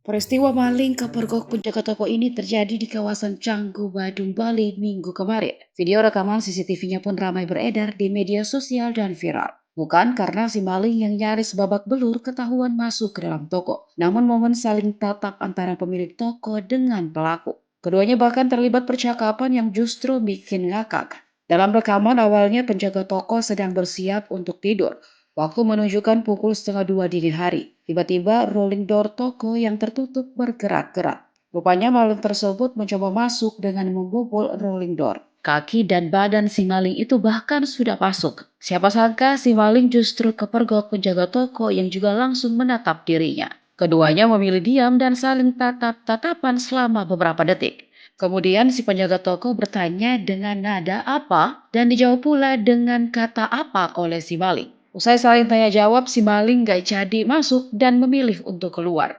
Peristiwa maling kepergok penjaga toko ini terjadi di kawasan Canggu, Badung, Bali, Minggu kemarin. Video rekaman CCTV-nya pun ramai beredar di media sosial dan viral. Bukan karena si maling yang nyaris babak belur ketahuan masuk ke dalam toko, namun momen saling tatap antara pemilik toko dengan pelaku. Keduanya bahkan terlibat percakapan yang justru bikin ngakak. Dalam rekaman awalnya penjaga toko sedang bersiap untuk tidur. Waktu menunjukkan pukul setengah dua dini hari. Tiba-tiba rolling door toko yang tertutup bergerak-gerak. Rupanya maling tersebut mencoba masuk dengan membobol rolling door. Kaki dan badan si maling itu bahkan sudah masuk. Siapa sangka si maling justru kepergok penjaga toko yang juga langsung menatap dirinya. Keduanya memilih diam dan saling tatap-tatapan selama beberapa detik. Kemudian si penjaga toko bertanya dengan nada apa dan dijawab pula dengan kata apa oleh si maling. Usai saling tanya jawab, si maling gak jadi masuk dan memilih untuk keluar.